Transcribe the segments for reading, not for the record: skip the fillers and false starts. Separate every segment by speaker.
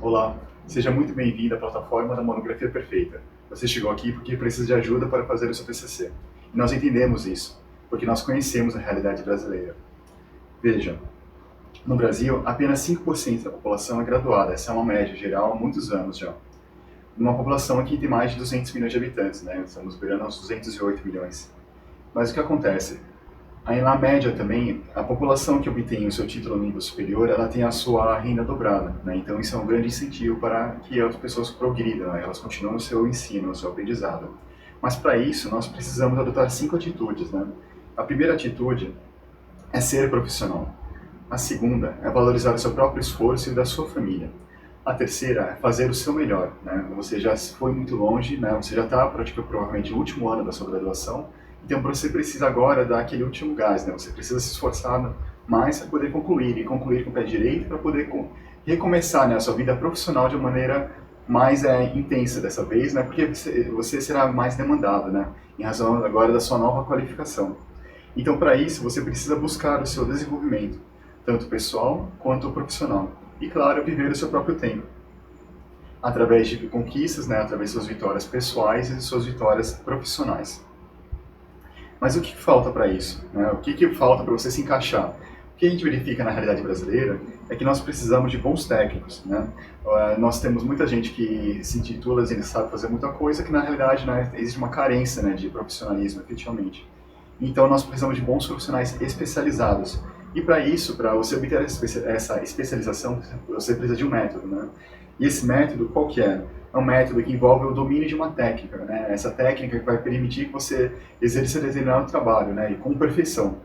Speaker 1: Olá, seja muito bem-vindo à plataforma da Monografia Perfeita. Você chegou aqui porque precisa de ajuda para fazer o seu TCC. E nós entendemos isso, porque nós conhecemos a realidade brasileira. Veja, no Brasil, apenas 5% da população é graduada. Essa é uma média geral há muitos anos já. Numa população aqui tem mais de 200 milhões de habitantes, né? Estamos beirando aos 208 milhões. Mas o que acontece? Aí, na média também, a população que obtém o seu título no nível superior, ela tem a sua renda dobrada, né? Então isso é um grande incentivo para que as pessoas progridam, né? Elas continuem o seu ensino, o seu aprendizado. Mas para isso, nós precisamos adotar 5 atitudes, né? A primeira atitude é ser profissional. A segunda é valorizar o seu próprio esforço e o da sua família. A terceira é fazer o seu melhor, né? Você já foi muito longe, né? Você já está praticamente provavelmente no último ano da sua graduação, então você precisa agora dar aquele último gás, né? Você precisa se esforçar mais para poder concluir, e concluir com o pé direito para poder recomeçar, né, a sua vida profissional de uma maneira mais intensa dessa vez, né? Porque você será mais demandado, né? Em razão agora da sua nova qualificação. Então, para isso, você precisa buscar o seu desenvolvimento, tanto pessoal quanto profissional. E, claro, viver o seu próprio tempo, através de conquistas, né, através de suas vitórias pessoais e de suas vitórias profissionais. Mas o que falta para isso? Né? O que falta para você se encaixar? O que a gente verifica na realidade brasileira é que nós precisamos de bons técnicos, né? Nós temos muita gente que se intitula dizendo que sabe fazer muita coisa, que na realidade, né, existe uma carência, né, de profissionalismo, efetivamente. Então nós precisamos de bons profissionais especializados. E para isso, para você obter essa especialização, você precisa de um método, né? E esse método, qual que é? É um método que envolve o domínio de uma técnica, né? Essa técnica que vai permitir que você exerça determinado trabalho, né? E com perfeição.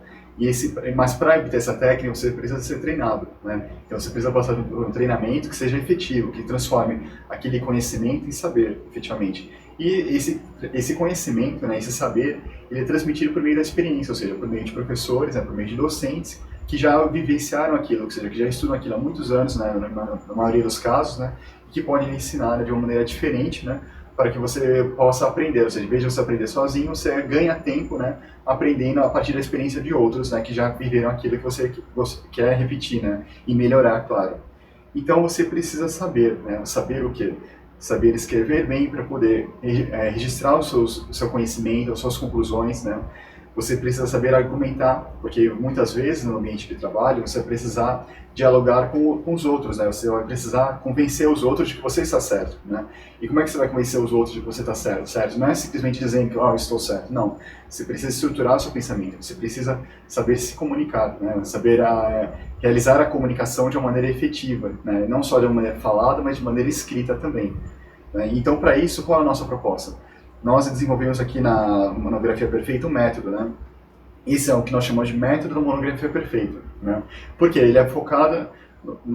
Speaker 1: Mas para obter essa técnica, você precisa ser treinado, né? Então você precisa passar por um treinamento que seja efetivo, que transforme aquele conhecimento em saber, efetivamente. E esse conhecimento, né, esse saber, ele é transmitido por meio da experiência, ou seja, por meio de professores, né, por meio de docentes, que já vivenciaram aquilo, ou seja, que já estudam aquilo há muitos anos, né, na maioria dos casos, né, e que podem ensinar, né, de uma maneira diferente, né, para que você possa aprender, ou seja, em vez de você aprender sozinho, você ganha tempo, né, aprendendo a partir da experiência de outros, né, que já viveram aquilo que você quer repetir, né, e melhorar, claro. Então você precisa saber, né, saber o quê? Saber escrever bem para poder registrar o seu conhecimento, as suas conclusões, né? Você precisa saber argumentar, porque muitas vezes no ambiente de trabalho você vai precisar dialogar com os outros, né? Você vai precisar convencer os outros de que você está certo, né? E como é que você vai convencer os outros de que você está certo? Certo? Não é simplesmente dizendo que eu estou certo, não. Você precisa estruturar o seu pensamento, você precisa saber se comunicar, né? Saber realizar a comunicação de uma maneira efetiva, né? Não só de uma maneira falada, mas de maneira escrita também, né? Então, para isso, qual é a nossa proposta? Nós desenvolvemos aqui na Monografia Perfeita um método, né? Esse é o que nós chamamos de método da Monografia Perfeita, né? Porque ele é focado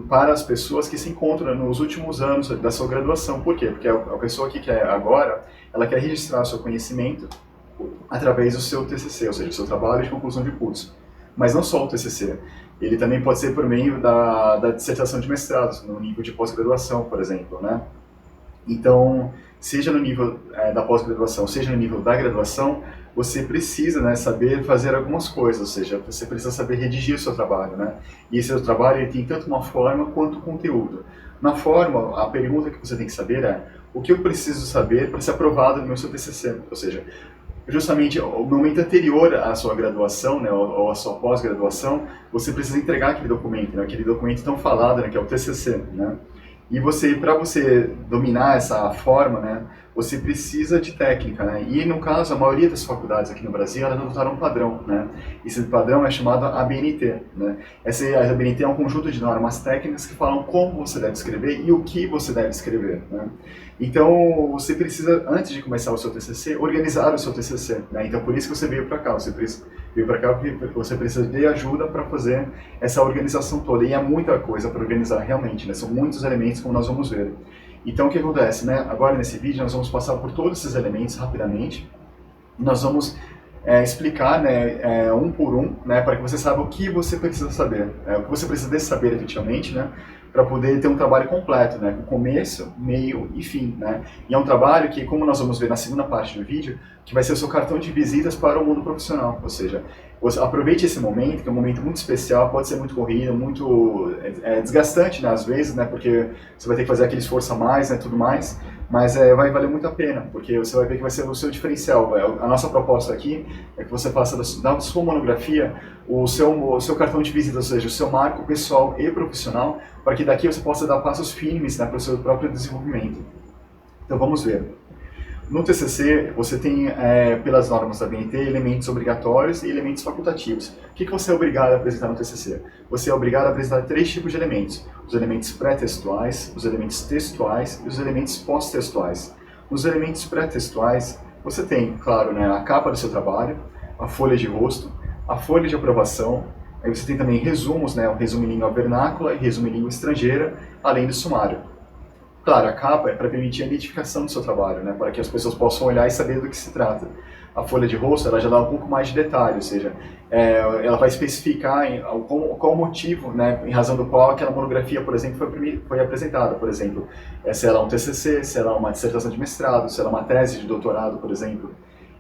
Speaker 1: para as pessoas que se encontram nos últimos anos da sua graduação. Por quê? Porque a pessoa que quer agora, ela quer registrar o seu conhecimento através do seu TCC, ou seja, o seu trabalho de conclusão de curso. Mas não só o TCC, ele também pode ser por meio da dissertação de mestrado, no nível de pós-graduação, por exemplo, né? Então, seja no nível da pós-graduação, seja no nível da graduação, você precisa, né, saber fazer algumas coisas, ou seja, você precisa saber redigir o seu trabalho, né? E esse seu trabalho ele tem tanto uma forma quanto conteúdo. Na forma, a pergunta que você tem que saber é: o que eu preciso saber para ser aprovado no meu seu TCC? Ou seja, justamente o momento anterior à sua graduação, né, ou à sua pós-graduação, você precisa entregar aquele documento, né, aquele documento tão falado, né, que é o TCC, né? E para você dominar essa forma, né, você precisa de técnica, né? E no caso, a maioria das faculdades aqui no Brasil, elas adotaram um padrão, né? Esse padrão é chamado ABNT, né? Essa ABNT é um conjunto de normas técnicas que falam como você deve escrever e o que você deve escrever, né? Então, você precisa, antes de começar o seu TCC, organizar o seu TCC, né? Então, por isso que você veio para cá, veio para cá porque você precisa de ajuda para fazer essa organização toda. E é muita coisa para organizar realmente, né? São muitos elementos, como nós vamos ver. Então, o que acontece, né? Agora, nesse vídeo, nós vamos passar por todos esses elementos rapidamente. Nós vamos explicar, né, um por um, né, para que você saiba o que você precisa saber, o que você precisa de saber efetivamente, né, para poder ter um trabalho completo, né, com começo, meio e fim, né. E é um trabalho que, como nós vamos ver na segunda parte do vídeo, que vai ser o seu cartão de visitas para o mundo profissional, ou seja, Aproveite esse momento, que é um momento muito especial, pode ser muito corrido, muito desgastante, né, às vezes, né, porque você vai ter que fazer aquele esforço a mais, né, tudo mais, mas vai valer muito a pena, porque você vai ver que vai ser o seu diferencial. A nossa proposta aqui é que você faça da sua monografia o seu cartão de visita, ou seja, o seu marco pessoal e profissional, para que daqui você possa dar passos firmes, né, para o seu próprio desenvolvimento. Então vamos ver. No TCC, você tem, pelas normas da BNT, elementos obrigatórios e elementos facultativos. O que você é obrigado a apresentar no TCC? Você é obrigado a apresentar 3 tipos de elementos: os elementos pré-textuais, os elementos textuais e os elementos pós-textuais. Nos elementos pré-textuais, você tem, claro, né, a capa do seu trabalho, a folha de rosto, a folha de aprovação, aí você tem também resumos, né, o resumo em língua vernácula e resumo em língua estrangeira, além do sumário. Claro, a capa é para permitir a identificação do seu trabalho, né, para que as pessoas possam olhar e saber do que se trata. A folha de rosto, ela já dá um pouco mais de detalhe, ou seja, ela vai especificar qual o motivo, né, em razão do qual aquela monografia, por exemplo, foi apresentada. Por exemplo, se ela é um TCC, se ela é uma dissertação de mestrado, se ela é uma tese de doutorado, por exemplo.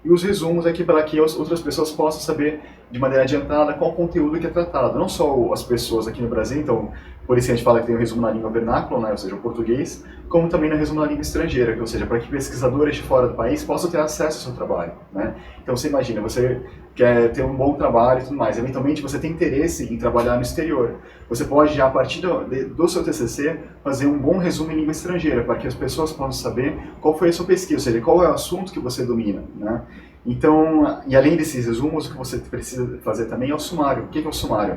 Speaker 1: E os resumos aqui para que outras pessoas possam saber de maneira adiantada qual o conteúdo que é tratado. Não só as pessoas aqui no Brasil, então por isso que a gente fala que tem o resumo na língua vernácula, né, ou seja, o português, como também no resumo na língua estrangeira, ou seja, para que pesquisadores de fora do país possam ter acesso ao seu trabalho, né? Então você imagina, você quer ter um bom trabalho e tudo mais, eventualmente você tem interesse em trabalhar no exterior. Você pode já, a partir do seu TCC, fazer um bom resumo em língua estrangeira, para que as pessoas possam saber qual foi a sua pesquisa, ou seja, qual é o assunto que você domina, né? Então, e além desses resumos, o que você precisa fazer também é o sumário. O que é o sumário?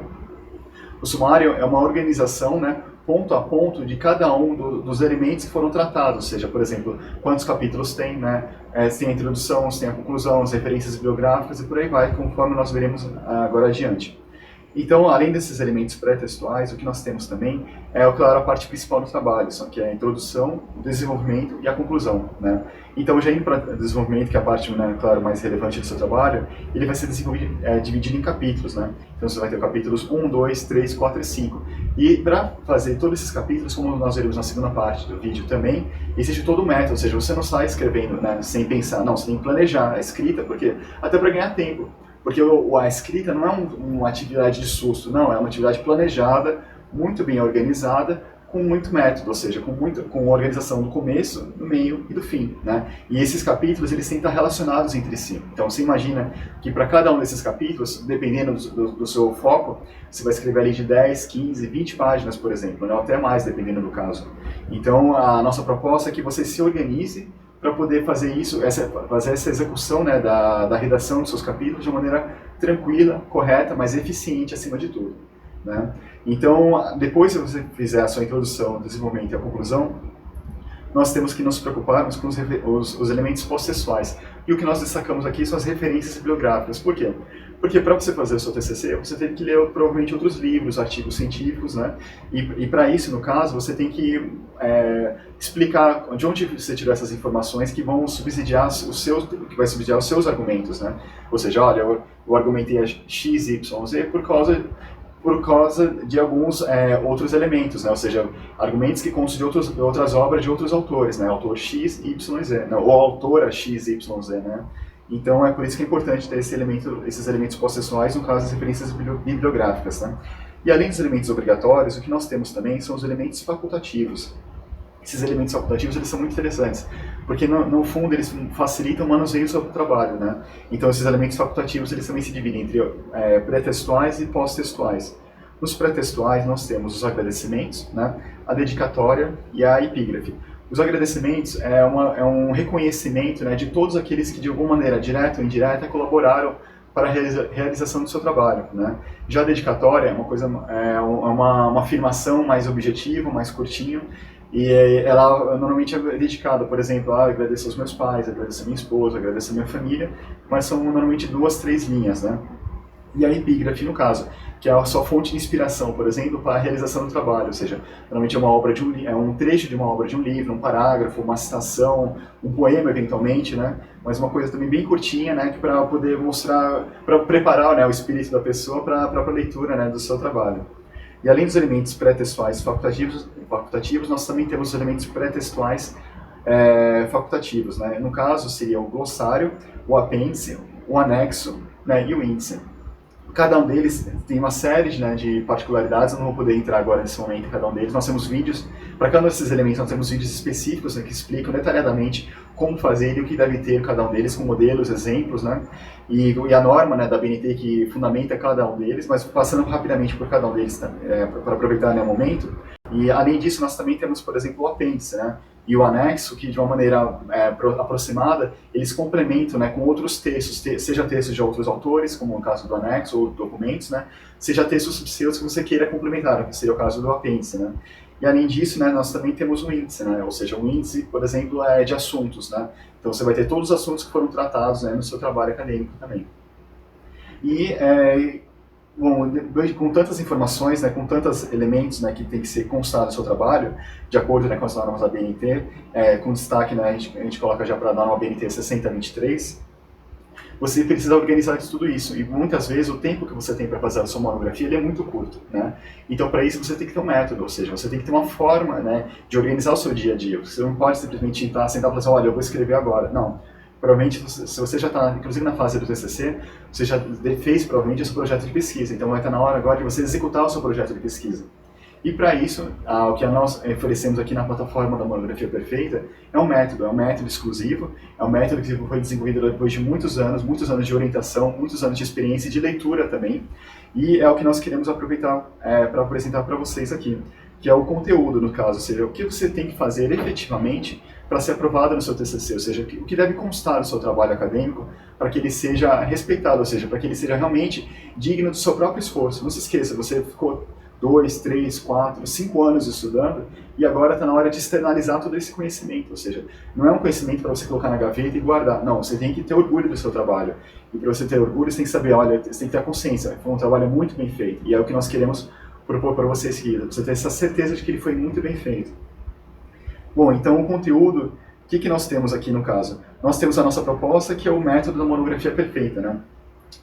Speaker 1: O sumário é uma organização, né, ponto a ponto de cada um dos elementos que foram tratados, ou seja, por exemplo, quantos capítulos tem, né, se tem a introdução, se tem a conclusão, as referências bibliográficas e por aí vai, conforme nós veremos agora adiante. Então, além desses elementos pré-textuais, o que nós temos também é, claro, a parte principal do trabalho, que é a introdução, o desenvolvimento e a conclusão, né? Então, já indo para o desenvolvimento, que é a parte, né, claro, mais relevante do seu trabalho, ele vai ser dividido em capítulos, né? Então, você vai ter capítulos 1, 2, 3, 4 e 5. E para fazer todos esses capítulos, como nós veremos na segunda parte do vídeo também, existe todo o método, ou seja, você não sai escrevendo, né, sem pensar, não, você tem que planejar a escrita, porque até para ganhar tempo. Porque a escrita não é uma atividade de susto, não, é uma atividade planejada, muito bem organizada, com muito método, ou seja, com organização do começo, do meio e do fim, né? E esses capítulos, eles têm que estar relacionados entre si. Então, você imagina que para cada um desses capítulos, dependendo do seu foco, você vai escrever ali de 10, 15, 20 páginas, por exemplo, né? Ou até mais, dependendo do caso. Então, a nossa proposta é que você se organize para poder fazer isso, fazer essa execução, né, da redação dos seus capítulos de uma maneira tranquila, correta, mas eficiente acima de tudo, né? Então, depois que você fizer a sua introdução, o desenvolvimento e a conclusão, nós temos que nos preocuparmos com os elementos processuais. E o que nós destacamos aqui são as referências bibliográficas. Por quê? Porque para você fazer o seu TCC, você tem que ler provavelmente outros livros, artigos científicos, né? E para isso, no caso, você tem que explicar de onde você tirou essas informações que vão subsidiar os seus argumentos, né? Ou seja, olha, eu argumentei a X, Y, Z por causa de alguns outros elementos, né? Ou seja, argumentos que constam de outras obras de outros autores, né? Autor X, Y, Z, né? Ou autora X, Y, Z, né? Então é por isso que é importante ter esses elementos processuais, no caso das referências bibliográficas, né? E além dos elementos obrigatórios, o que nós temos também são os elementos facultativos. Esses elementos facultativos, eles são muito interessantes, porque no fundo eles facilitam o manuseio do seu trabalho, né? Então esses elementos facultativos, eles também se dividem entre pré-textuais e pós-textuais. Nos pré-textuais nós temos os agradecimentos, né? A dedicatória e a epígrafe. Os agradecimentos é um reconhecimento, né, de todos aqueles que de alguma maneira, direta ou indireta, colaboraram para a realização do seu trabalho, né? Já a dedicatória é uma afirmação mais objetiva, mais curtinho, e ela normalmente é dedicada, por exemplo, a agradecer aos meus pais, agradecer a minha esposa, agradecer a minha família, mas são normalmente 2, 3 linhas, né? E a epígrafe, no caso, que é a sua fonte de inspiração, por exemplo, para a realização do trabalho, ou seja, normalmente é um trecho de uma obra de um livro, um parágrafo, uma citação, um poema, eventualmente, né? Mas uma coisa também bem curtinha, né, para poder mostrar, para preparar, né, o espírito da pessoa para a própria leitura, né, do seu trabalho. E além dos elementos pré-textuais facultativos, nós também temos os elementos pré-textuais facultativos, né? No caso, seria o glossário, o apêndice, o anexo, né, e o índice. Cada um deles tem uma série de particularidades, eu não vou poder entrar agora nesse momento em cada um deles. Nós temos vídeos, para cada um desses elementos nós temos vídeos específicos, né, que explicam detalhadamente como fazer e o que deve ter cada um deles, com modelos, exemplos, né, e a norma, né, da BNT que fundamenta cada um deles, mas passando rapidamente por cada um deles para aproveitar, né, o momento. E além disso nós também temos, por exemplo, o apêndice, né, e o anexo, que de uma maneira aproximada, eles complementam, né, com outros textos, seja textos de outros autores, como no caso do anexo, ou documentos, né, seja textos seus que você queira complementar, que seria o caso do apêndice, né. E além disso, né, nós também temos o índice, né, ou seja, o índice, por exemplo, é de assuntos, né, então você vai ter todos os assuntos que foram tratados, né, no seu trabalho acadêmico também. E bom, com tantas informações, né, com tantos elementos, né, que tem que ser constado no seu trabalho, de acordo, né, com as normas da BNT, com destaque, né, a gente coloca já para a norma BNT 6023, você precisa organizar tudo isso. E muitas vezes o tempo que você tem para fazer a sua monografia ele é muito curto, né? Então, para isso, você tem que ter um método, ou seja, você tem que ter uma forma, né, de organizar o seu dia a dia. Você não pode simplesmente sentar e falar assim, olha, eu vou escrever agora. Não. Provavelmente, se você já está, inclusive na fase do TCC, você já fez provavelmente o seu projeto de pesquisa. Então, vai estar na hora agora de você executar o seu projeto de pesquisa. E para isso, o que nós oferecemos aqui na plataforma da Monografia Perfeita é um método exclusivo, é um método que foi desenvolvido depois de muitos anos de orientação, muitos anos de experiência e de leitura também, e é o que nós queremos aproveitar para apresentar para vocês aqui, que é o conteúdo, no caso, ou seja, o que você tem que fazer efetivamente para ser aprovado no seu TCC, ou seja, o que deve constar no seu trabalho acadêmico para que ele seja respeitado, ou seja, para que ele seja realmente digno do seu próprio esforço. Não se esqueça, você ficou 2, 3, 4, 5 anos estudando e agora está na hora de externalizar todo esse conhecimento, ou seja, não é um conhecimento para você colocar na gaveta e guardar, não, você tem que ter orgulho do seu trabalho, e para você ter orgulho você tem que saber, olha, você tem que ter a consciência, foi um trabalho muito bem feito, e é o que nós queremos propor para vocês aqui, você ter essa certeza de que ele foi muito bem feito. Bom, então o conteúdo, o que nós temos aqui no caso? Nós temos a nossa proposta, que é o método da monografia perfeita, né?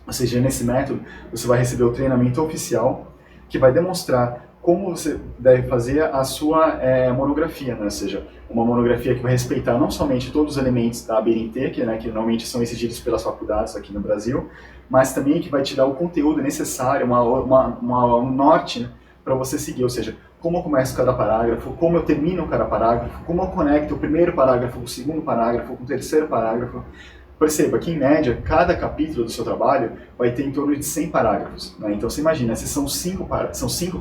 Speaker 1: Ou seja, nesse método você vai receber o treinamento oficial, que vai demonstrar como você deve fazer a sua monografia, né? Ou seja, uma monografia que vai respeitar não somente todos os elementos da ABNT, que normalmente são exigidos pelas faculdades aqui no Brasil, mas também que vai te dar o conteúdo necessário, um norte, né, para você seguir, ou seja, como eu começo cada parágrafo, como eu termino cada parágrafo, como eu conecto o primeiro parágrafo com o segundo parágrafo, com o terceiro parágrafo. Perceba que, em média, cada capítulo do seu trabalho vai ter em torno de 100 parágrafos. Né? Então, você imagina, se são 5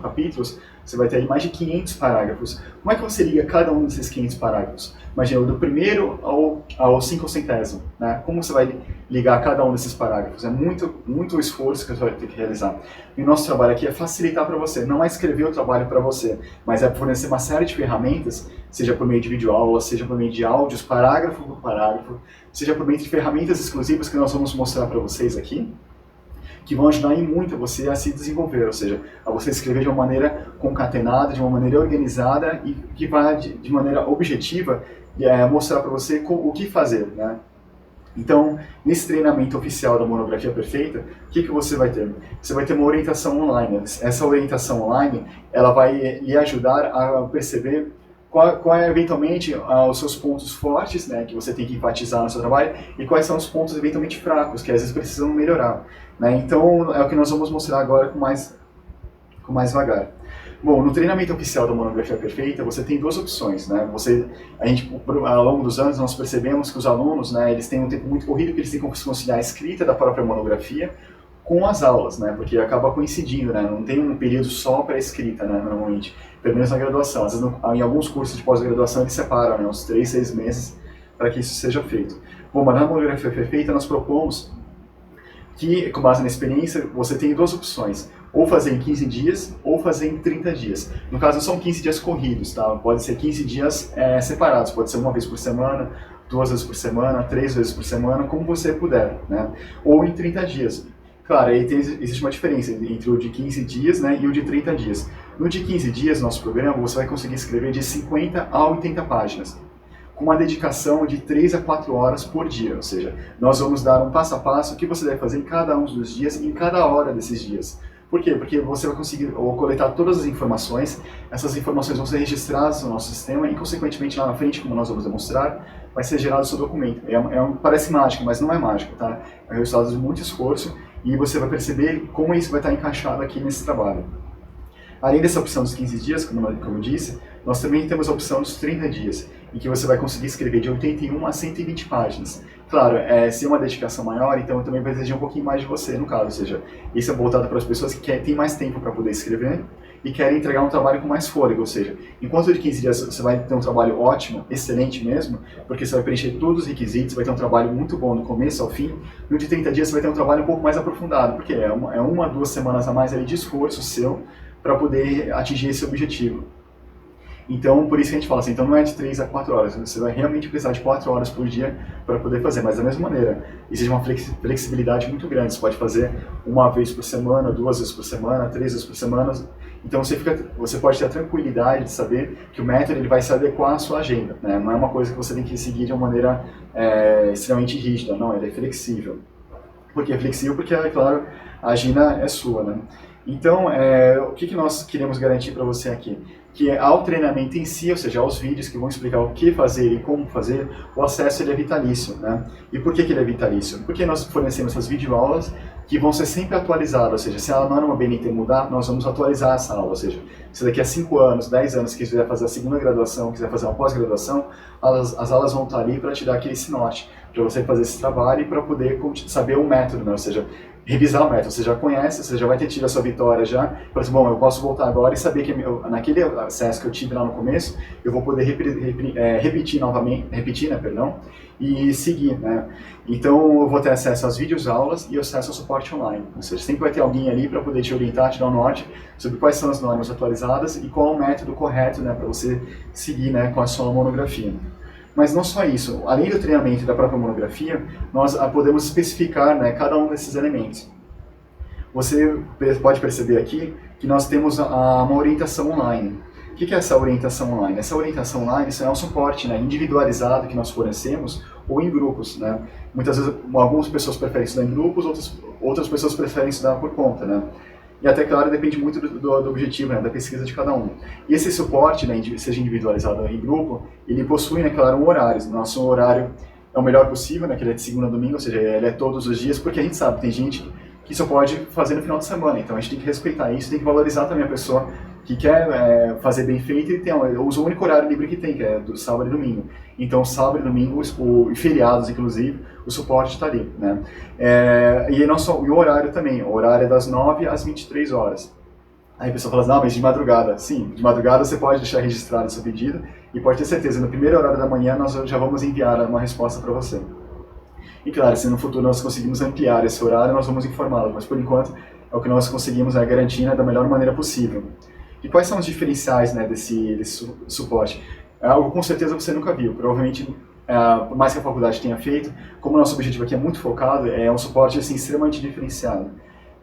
Speaker 1: capítulos, você vai ter aí mais de 500 parágrafos. Como é que você liga cada um desses 500 parágrafos? Imagina, do primeiro ao 500º. Né? Como você vai ligar cada um desses parágrafos? É muito esforço que você vai ter que realizar. E o nosso trabalho aqui é facilitar para você, não é escrever o trabalho para você, mas é fornecer uma série de ferramentas, seja por meio de videoaulas, seja por meio de áudios, parágrafo por parágrafo, seja por meio de ferramentas exclusivas que nós vamos mostrar para vocês aqui, que vão ajudar muito você a se desenvolver, ou seja, a você escrever de uma maneira concatenada, de uma maneira organizada e que vai de maneira objetiva mostrar para você o que fazer, né? Então, nesse treinamento oficial da Monografia Perfeita, o que você vai ter? Você vai ter uma orientação online. Essa orientação online, ela vai lhe ajudar a perceber qual é eventualmente os seus pontos fortes, né, que você tem que enfatizar no seu trabalho, e quais são os pontos eventualmente fracos, que às vezes precisam melhorar. Né? Então, é o que nós vamos mostrar agora com mais vagar. Bom, no treinamento oficial da Monografia Perfeita, você tem duas opções, né? Ao longo dos anos, nós percebemos que os alunos, né, eles têm um tempo muito corrido, que eles têm que conciliar a escrita da própria monografia com as aulas, né? Porque acaba coincidindo, né? Não tem um período só para a escrita, né? Normalmente, pelo menos na graduação. Às vezes, em alguns cursos de pós-graduação, eles separam, né? Uns 3, 6 meses para que isso seja feito. Bom, mas na Monografia Perfeita, nós propomos que, com base na experiência, você tem duas opções. Ou fazer em 15 dias, ou fazer em 30 dias. No caso, são 15 dias corridos, tá? Pode ser 15 dias separados, pode ser uma vez por semana, 2 vezes por semana, 3 vezes por semana, como você puder, né? Ou em 30 dias. Claro, aí existe uma diferença entre o de 15 dias, né, e o de 30 dias. No de 15 dias, nosso programa, você vai conseguir escrever de 50 a 80 páginas, com uma dedicação de 3 a 4 horas por dia. Ou seja, nós vamos dar um passo a passo o que você deve fazer em cada um dos dias e em cada hora desses dias. Por quê? Porque você vai conseguir coletar todas as informações, essas informações vão ser registradas no nosso sistema e, consequentemente, lá na frente, como nós vamos demonstrar, vai ser gerado o seu documento. Parece mágico, mas não é mágico, tá? É o resultado de muito esforço e você vai perceber como isso vai estar encaixado aqui nesse trabalho. Além dessa opção dos 15 dias, como eu disse, nós também temos a opção dos 30 dias, em que você vai conseguir escrever de 81 a 120 páginas. Claro, se é uma dedicação maior, então também vai exigir um pouquinho mais de você, no caso, ou seja, isso é voltado para as pessoas que têm mais tempo para poder escrever e querem entregar um trabalho com mais fôlego, ou seja, enquanto de 15 dias você vai ter um trabalho ótimo, excelente mesmo, porque você vai preencher todos os requisitos, vai ter um trabalho muito bom do começo ao fim, no de 30 dias você vai ter um trabalho um pouco mais aprofundado, porque é uma 2 semanas a mais ali de esforço seu para poder atingir esse objetivo. Então, por isso que a gente fala assim, então não é de 3 a 4 horas, você vai realmente precisar de 4 horas por dia para poder fazer, mas da mesma maneira, existe uma flexibilidade muito grande, você pode fazer 1 vez por semana, 2 vezes por semana, 3 vezes por semana, então você pode ter a tranquilidade de saber que o método ele vai se adequar à sua agenda, né? Não é uma coisa que você tem que seguir de uma maneira extremamente rígida, não, ele é flexível. Por que é flexível? Porque, é claro, a agenda é sua, né? Então, o que nós queremos garantir para você aqui? Que ao treinamento em si, ou seja, aos vídeos que vão explicar o que fazer e como fazer, o acesso ele é vitalício, né? E por que ele é vitalício? Porque nós fornecemos essas videoaulas que vão ser sempre atualizadas, ou seja, se a norma BNT mudar, nós vamos atualizar essa aula, ou seja, se daqui a 5 anos, 10 anos, quiser fazer a segunda graduação, quiser fazer uma pós-graduação, as aulas vão estar ali para te dar aquele norte, para você fazer esse trabalho e para poder saber o método, né? Ou seja, revisar o método, você já conhece, você já vai ter tido a sua vitória já, por exemplo, bom, eu posso voltar agora e saber que naquele acesso que eu tive lá no começo, eu vou poder repetir novamente, né, perdão, e seguir, né? Então eu vou ter acesso às videoaulas e acesso ao suporte online, ou seja, sempre vai ter alguém ali para poder te orientar, te dar um norte sobre quais são as normas atualizadas e qual é o método correto, né, para você seguir, né, com a sua monografia. Mas não só isso, além do treinamento da própria monografia, nós podemos especificar, né, cada um desses elementos. Você pode perceber aqui que nós temos uma orientação online. O que é essa orientação online? Essa orientação online é um suporte, né, individualizado que nós fornecemos ou em grupos, né? Muitas vezes algumas pessoas preferem estudar em grupos, outras pessoas preferem estudar por conta, né? E até, claro, depende muito do objetivo, né, da pesquisa de cada um. E esse suporte, né, seja individualizado em grupo, ele possui, né, claro, um horário. Nosso horário é o melhor possível, né, que ele é de segunda a domingo, ou seja, ele é todos os dias, porque a gente sabe, tem gente que só pode fazer no final de semana, então a gente tem que respeitar isso, tem que valorizar também a pessoa que quer fazer bem feito e usa o único horário livre que tem, que é do sábado e domingo. Então, sábado e domingo, e feriados, inclusive, o suporte está ali, né? E o horário também, o horário é das 9 às 23 horas. Aí a pessoa fala assim, não, mas de madrugada. Sim, de madrugada você pode deixar registrado o seu pedido e pode ter certeza, no primeiro horário da manhã nós já vamos enviar uma resposta para você. E claro, se no futuro nós conseguimos ampliar esse horário, nós vamos informá-lo, mas por enquanto é o que nós conseguimos garantir, né, da melhor maneira possível. E quais são os diferenciais, né, desse suporte? É algo com certeza você nunca viu, provavelmente, por mais que a faculdade tenha feito, como o nosso objetivo aqui é muito focado, é um suporte assim, extremamente diferenciado.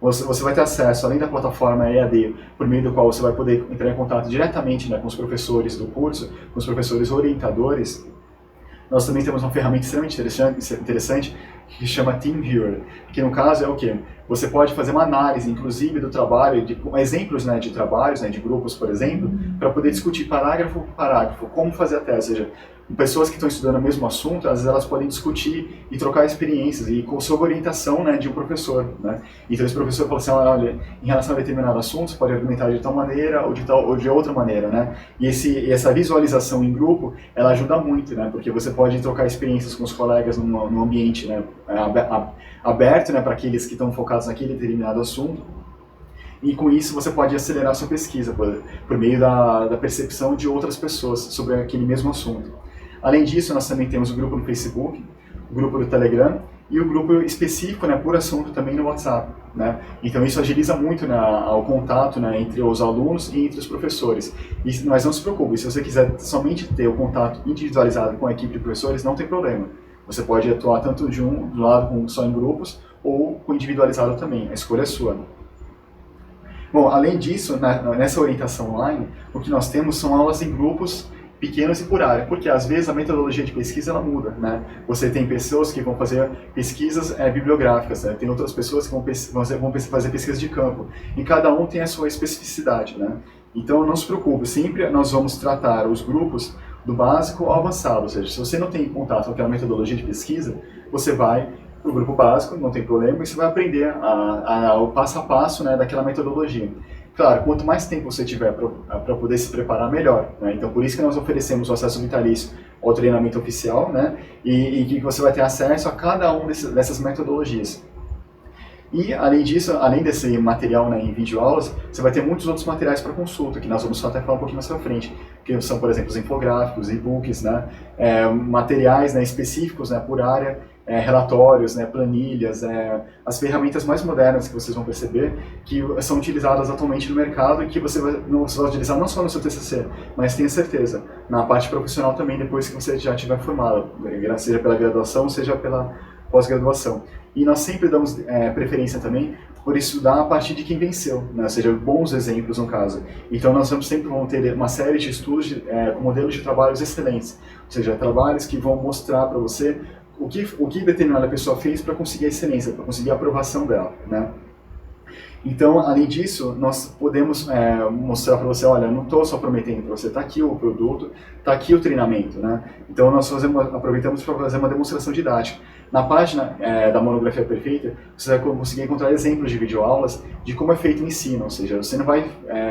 Speaker 1: Você vai ter acesso, além da plataforma EAD, por meio do qual você vai poder entrar em contato diretamente, né, com os professores do curso, com os professores orientadores. Nós também temos uma ferramenta extremamente interessante que chama TeamViewer, que no caso é o quê? Você pode fazer uma análise, inclusive, do trabalho, exemplos, né, de trabalhos, né, de grupos, por exemplo, para poder discutir parágrafo por parágrafo, como fazer a tese, ou seja, pessoas que estão estudando o mesmo assunto, às vezes elas podem discutir e trocar experiências e sob orientação, né, de um professor, né? Então esse professor fala assim, olha, em relação a determinado assunto, você pode argumentar de tal maneira ou de outra maneira, né? E essa visualização em grupo, ela ajuda muito, né? Porque você pode trocar experiências com os colegas num ambiente, né, aberto, né, para aqueles que estão focados naquele determinado assunto. E com isso você pode acelerar a sua pesquisa por meio da percepção de outras pessoas sobre aquele mesmo assunto. Além disso, nós também temos o grupo no Facebook, o grupo do Telegram e o grupo específico, né, por assunto também no WhatsApp, né? Então isso agiliza muito, né, o contato, né, entre os alunos e entre os professores. Mas não se preocupe, se você quiser somente ter o contato individualizado com a equipe de professores, não tem problema. Você pode atuar tanto do lado só em grupos ou com individualizado também, a escolha é sua. Bom, além disso, nessa orientação online, o que nós temos são aulas em grupos pequenos e por área, porque às vezes a metodologia de pesquisa ela muda, né? Você tem pessoas que vão fazer pesquisas bibliográficas, né? Tem outras pessoas que vão fazer pesquisa de campo, e cada um tem a sua especificidade, né? Então não se preocupe, sempre nós vamos tratar os grupos do básico ao avançado, ou seja, se você não tem contato com aquela metodologia de pesquisa, você vai para o grupo básico, não tem problema, e você vai aprender o passo a passo, né, daquela metodologia. Claro, quanto mais tempo você tiver para poder se preparar, melhor, né? Então, por isso que nós oferecemos o acesso vitalício ao treinamento oficial, né? E que você vai ter acesso a cada uma dessas metodologias. E, além disso, além desse material, né, em videoaulas, você vai ter muitos outros materiais para consulta, que nós vamos até falar um pouquinho mais para frente, que são, por exemplo, os infográficos, e-books, né, materiais, né, específicos, né, por área, relatórios, né, planilhas, as ferramentas mais modernas que vocês vão perceber que são utilizadas atualmente no mercado e que você vai utilizar não só no seu TCC, mas tenha certeza, na parte profissional também, depois que você já estiver formado, seja pela graduação, seja pela pós-graduação. E nós sempre damos preferência também por estudar a partir de quem venceu, né? Ou seja, bons exemplos no caso. Então nós sempre vamos ter uma série de estudos com modelos de trabalhos excelentes, ou seja, trabalhos que vão mostrar para você o que determinada pessoa fez para conseguir a excelência, para conseguir a aprovação dela, né? Então, além disso, nós podemos mostrar para você, olha, não estou só prometendo para você, está aqui o produto, está aqui o treinamento, né? Então, nós aproveitamos para fazer uma demonstração didática. Na página da Monografia Perfeita, você vai conseguir encontrar exemplos de videoaulas de como é feito o ensino, ou seja, você não vai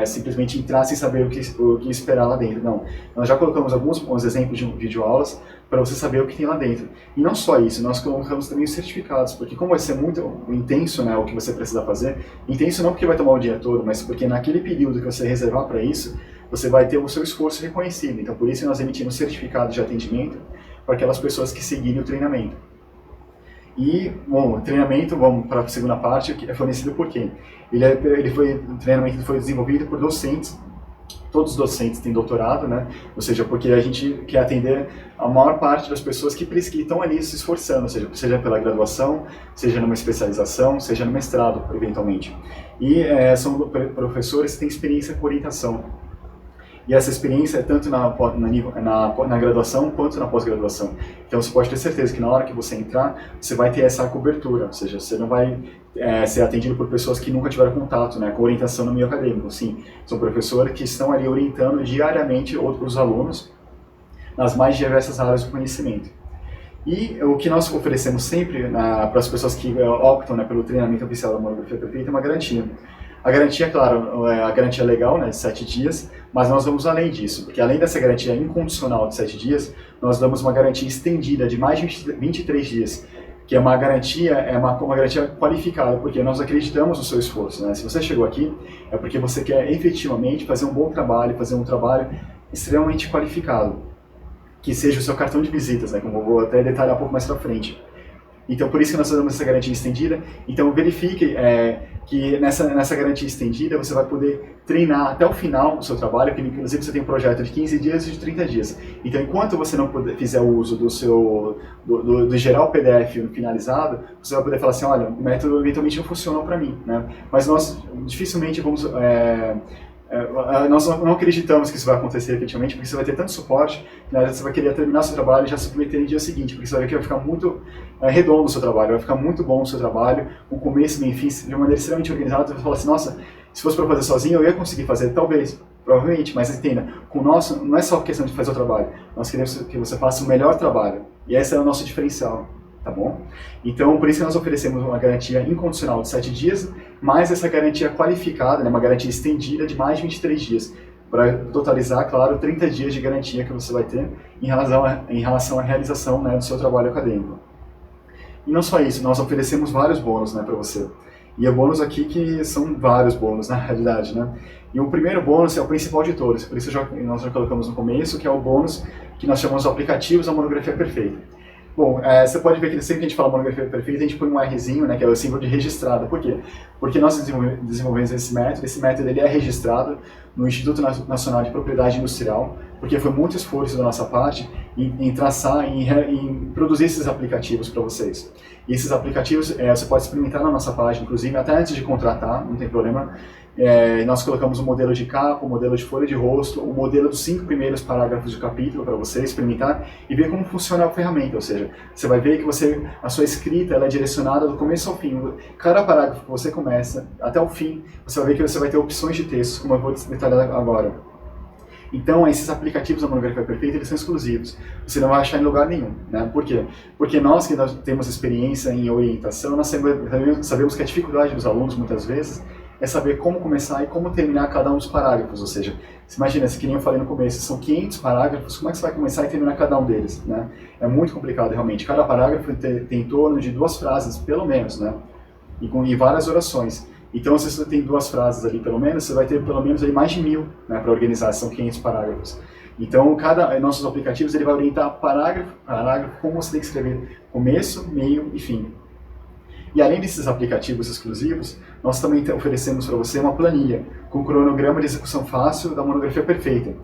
Speaker 1: simplesmente entrar sem saber o que esperar lá dentro, não. Nós já colocamos alguns exemplos de videoaulas para você saber o que tem lá dentro. E não só isso, nós colocamos também os certificados, porque como vai ser muito intenso, né, o que você precisa fazer, intenso não porque vai tomar o dia todo, mas porque naquele período que você reservar para isso, você vai ter o seu esforço reconhecido. Então, por isso nós emitimos certificados de atendimento para aquelas pessoas que seguirem o treinamento. E, bom, o treinamento, vamos para a segunda parte, é fornecido por quem? O treinamento foi desenvolvido por docentes, todos os docentes têm doutorado, né? Ou seja, porque a gente quer atender a maior parte das pessoas que estão ali se esforçando, ou seja pela graduação, seja numa especialização, seja no mestrado, eventualmente. E são professores que têm experiência com orientação. E essa experiência é tanto na graduação quanto na pós-graduação. Então você pode ter certeza que na hora que você entrar, você vai ter essa cobertura, ou seja, você não vai ser atendido por pessoas que nunca tiveram contato, né, com orientação no meio acadêmico. Sim, são professores que estão ali orientando diariamente outros alunos nas mais diversas áreas do conhecimento. E o que nós oferecemos sempre para as pessoas que optam, né, pelo treinamento oficial da Monografia Perfeita é uma garantia. A garantia, claro, a garantia legal, né, de 7 dias, mas nós vamos além disso, porque além dessa garantia incondicional de 7 dias, nós damos uma garantia estendida de mais de 23 dias, que é uma garantia qualificada, porque nós acreditamos no seu esforço, né? Se você chegou aqui, é porque você quer efetivamente fazer um bom trabalho, fazer um trabalho extremamente qualificado, que seja o seu cartão de visitas, né, como eu vou até detalhar um pouco mais para frente. Então, por isso que nós damos essa garantia estendida. Então, verifique que nessa garantia estendida você vai poder treinar até o final do seu trabalho, que inclusive você tem um projeto de 15 dias e de 30 dias. Então, enquanto você não fizer o uso do geral PDF finalizado, você vai poder falar assim, olha, o método eventualmente não funcionou para mim, né? Mas nós dificilmente vamos... nós não acreditamos que isso vai acontecer efetivamente, porque você vai ter tanto suporte, né, você vai querer terminar seu trabalho e já submeter no dia seguinte, porque você vai ver que vai ficar muito redondo o seu trabalho, vai ficar muito bom o seu trabalho, o começo, meio e fim, de uma maneira extremamente organizada. Você vai falar assim, nossa, se fosse para fazer sozinho eu ia conseguir fazer, talvez, provavelmente, mas entenda, com o nosso, não é só questão de fazer o trabalho, nós queremos que você faça o melhor trabalho, e esse é o nosso diferencial. Tá bom? Então, por isso que nós oferecemos uma garantia incondicional de 7 dias, mais essa garantia qualificada, né, uma garantia estendida de mais de 23 dias, para totalizar, claro, 30 dias de garantia que você vai ter em relação à realização, né, do seu trabalho acadêmico. E não só isso, nós oferecemos vários bônus, né, para você. E é bônus aqui que são vários bônus, na realidade, né? E o primeiro bônus é o principal de todos, por isso nós já colocamos no começo, que é o bônus que nós chamamos de aplicativos da Monografia Perfeita. Bom, você pode ver que sempre que a gente fala Monografia Perfeita, a gente põe um Rzinho, né, que é o símbolo de registrado. Por quê? Porque nós desenvolvemos esse método ele é registrado no Instituto Nacional de Propriedade Industrial, porque foi muito esforço da nossa parte em traçar, em produzir esses aplicativos para vocês. E esses aplicativos você pode experimentar na nossa página, inclusive até antes de contratar, não tem problema. Nós colocamos um modelo de capa, um modelo de folha de rosto, o modelo dos 5 primeiros parágrafos do capítulo para você experimentar e ver como funciona a ferramenta, ou seja, você vai ver que a sua escrita ela é direcionada do começo ao fim. Cada parágrafo que você começa até o fim, você vai ver que você vai ter opções de texto, como eu vou detalhar agora. Então, esses aplicativos da monografia perfeita, eles são exclusivos. Você não vai achar em lugar nenhum, né? Por quê? Porque nós que nós temos experiência em orientação, nós sabemos que a dificuldade dos alunos, muitas vezes, é saber como começar e como terminar cada um dos parágrafos. Ou seja, você imagina, que nem eu falei no começo, são 500 parágrafos, como é que você vai começar e terminar cada um deles, né? É muito complicado, realmente. Cada parágrafo tem em torno de 2 frases, pelo menos, né? E várias orações. Então, se você tem 2 frases ali, pelo menos, você vai ter pelo menos aí mais de 1000, né, para organizar, são 500 parágrafos. Então, nossos aplicativos, ele vai orientar parágrafo, como você tem que escrever começo, meio e fim. E além desses aplicativos exclusivos, nós também oferecemos para você uma planilha com cronograma de execução fácil da monografia perfeita.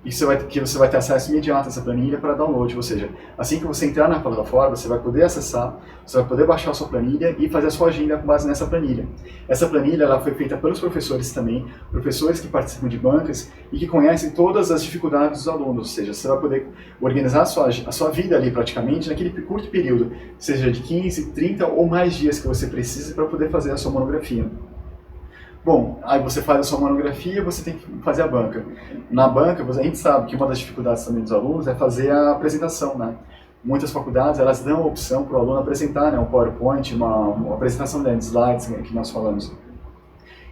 Speaker 1: E você vai ter acesso imediato a essa planilha para download, ou seja, assim que você entrar na plataforma, você vai poder acessar, você vai poder baixar a sua planilha e fazer a sua agenda com base nessa planilha. Essa planilha ela foi feita pelos professores também, professores que participam de bancas e que conhecem todas as dificuldades dos alunos, ou seja, você vai poder organizar a sua vida ali praticamente naquele curto período, seja de 15, 30 ou mais dias que você precise para poder fazer a sua monografia. Bom, aí você faz a sua monografia, você tem que fazer a banca. Na banca, a gente sabe que uma das dificuldades também dos alunos é fazer a apresentação, né? Muitas faculdades, elas dão a opção para o aluno apresentar, né, um PowerPoint, uma apresentação de slides que nós falamos.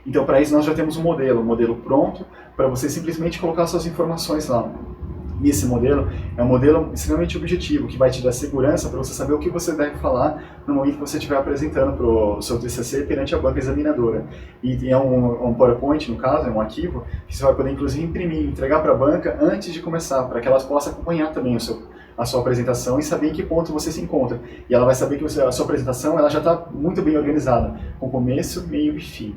Speaker 1: Então, para isso, nós já temos um modelo pronto, para você simplesmente colocar suas informações lá. E esse modelo é um modelo extremamente objetivo, que vai te dar segurança para você saber o que você deve falar no momento que você estiver apresentando para o seu TCC perante a banca examinadora. E é um PowerPoint, no caso, é um arquivo, que você vai poder inclusive imprimir, entregar para a banca antes de começar, para que elas possam acompanhar também a sua apresentação e saber em que ponto você se encontra. E ela vai saber que a sua apresentação ela já está muito bem organizada, com começo, meio e fim.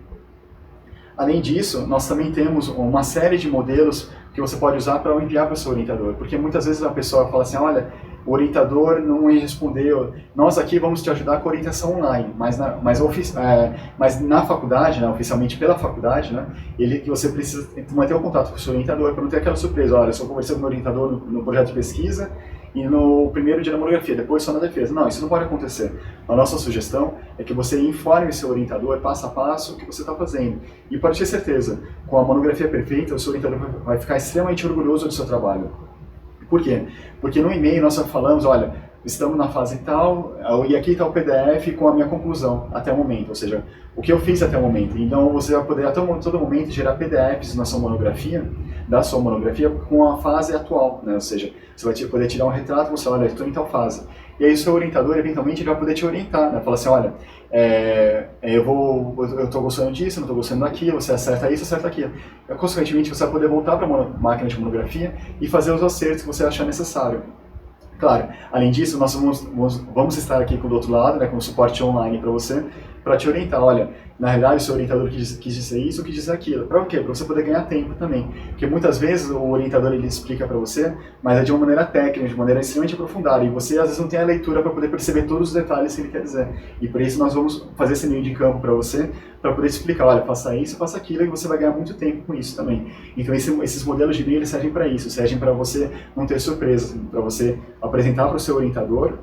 Speaker 1: Além disso, nós também temos uma série de modelos que você pode usar para enviar para o seu orientador, porque muitas vezes a pessoa fala assim, olha, o orientador não respondeu, nós aqui vamos te ajudar com a orientação online, mas na faculdade, né, oficialmente pela faculdade, né, que você precisa manter o contato com o seu orientador para não ter aquela surpresa, olha, eu só conversei com o meu orientador no projeto de pesquisa, e no primeiro dia da monografia, depois só na defesa. Não, isso não pode acontecer. A nossa sugestão é que você informe seu orientador passo a passo o que você está fazendo. E pode ter certeza, com a monografia perfeita, o seu orientador vai ficar extremamente orgulhoso do seu trabalho. Por quê? Porque no e-mail nós só falamos, olha, estamos na fase tal, e aqui está o PDF com a minha conclusão até o momento, ou seja, o que eu fiz até o momento. Então você vai poder a todo momento gerar PDFs da sua monografia com a fase atual, né? Ou seja, você vai poder tirar um retrato e mostrar, olha, estou em tal fase. E aí o seu orientador, eventualmente, ele vai poder te orientar, né? Falar assim, olha, eu estou gostando disso, não estou gostando daquilo, você acerta isso, acerta aquilo. Consequentemente, você vai poder voltar para a máquina de monografia e fazer os acertos que você achar necessário. Claro, além disso, nós vamos estar aqui do outro lado, né, com o suporte online para você, para te orientar. Olha, na realidade, o seu orientador quis dizer isso ou quis dizer aquilo. Para o quê? Para você poder ganhar tempo também. Porque muitas vezes o orientador ele explica para você, mas é de uma maneira técnica, de uma maneira extremamente aprofundada. E você, às vezes, não tem a leitura para poder perceber todos os detalhes que ele quer dizer. E por isso nós vamos fazer esse meio de campo para você, para poder te explicar, olha, faça isso, faça aquilo, e você vai ganhar muito tempo com isso também. Então esses modelos de e-mail eles servem para isso, servem para você não ter surpresas, para você apresentar para o seu orientador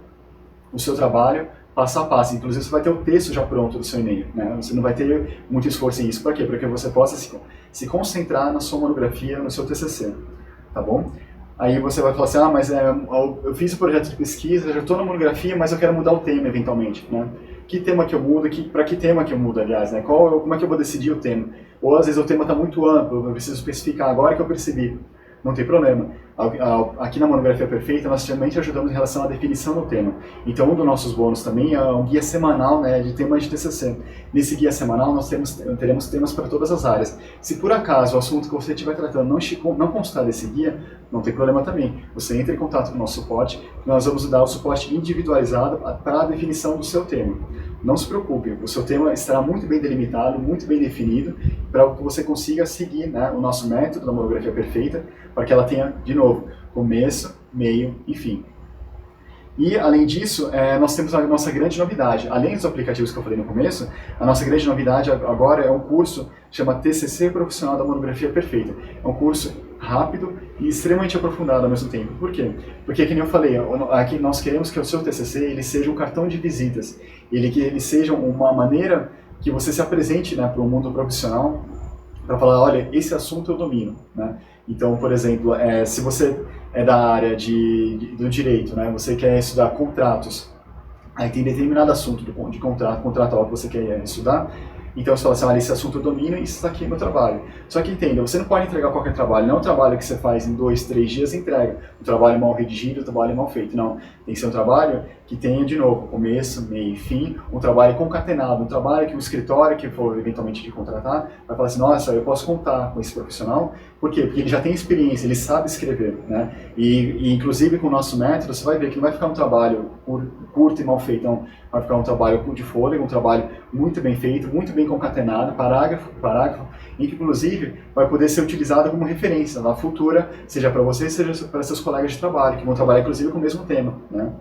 Speaker 1: o seu trabalho, passo a passo. Inclusive, você vai ter o texto já pronto do seu e-mail, né? Você não vai ter muito esforço em isso. Para quê? Para que você possa se concentrar na sua monografia, no seu TCC, tá bom? Aí você vai falar assim, mas eu fiz o projeto de pesquisa, já estou na monografia, mas eu quero mudar o tema eventualmente, né? Que tema que eu mudo, para que tema que eu mudo, aliás, né? Como é que eu vou decidir o tema? Ou às vezes o tema está muito amplo, eu preciso especificar agora que eu percebi. Não tem problema. Aqui na Monografia Perfeita, nós também te ajudamos em relação à definição do tema. Então, um dos nossos bônus também é um guia semanal, né, de temas de TCC. Nesse guia semanal, nós teremos temas para todas as áreas. Se por acaso o assunto que você estiver tratando não constar desse guia, não tem problema também. Você entra em contato com o nosso suporte, nós vamos dar o suporte individualizado para a definição do seu tema. Não se preocupe, o seu tema estará muito bem delimitado, muito bem definido, para que você consiga seguir, né, o nosso método da Monografia Perfeita, para que ela tenha, de novo, começo, meio e fim. E, além disso, nós temos a nossa grande novidade. Além dos aplicativos que eu falei no começo, a nossa grande novidade agora é um curso que chama TCC Profissional da Monografia Perfeita. É um curso rápido e extremamente aprofundado ao mesmo tempo. Por quê? Porque, como eu falei, aqui nós queremos que o seu TCC ele seja um cartão de visitas, que ele seja uma maneira que você se apresente, né, para o mundo profissional, para falar, olha, esse assunto eu domino, né? Então, por exemplo, se você é da área do direito, né? Você quer estudar contratos, aí tem determinado assunto de contratual que você quer estudar, então você fala assim, olha, esse assunto eu domino e isso está aqui no meu trabalho. Só que entenda, você não pode entregar qualquer trabalho, não é um trabalho que você faz em 2, 3 dias e entrega. Um trabalho mal redigido, um trabalho mal feito, não. Tem que ser um trabalho que tenha, de novo, começo, meio e fim, um trabalho concatenado, um trabalho que o escritório que for eventualmente de contratar vai falar assim, nossa, eu posso contar com esse profissional. Por quê? Porque ele já tem experiência, ele sabe escrever, né? E inclusive com o nosso método, você vai ver que não vai ficar um trabalho curto e mal feito, não. Vai ficar um trabalho de fôlego, um trabalho muito bem feito, muito bem concatenado, parágrafo por parágrafo, e que inclusive vai poder ser utilizado como referência na futura, seja para você, seja para seus colegas de trabalho, que vão trabalhar inclusive com o mesmo tema, né?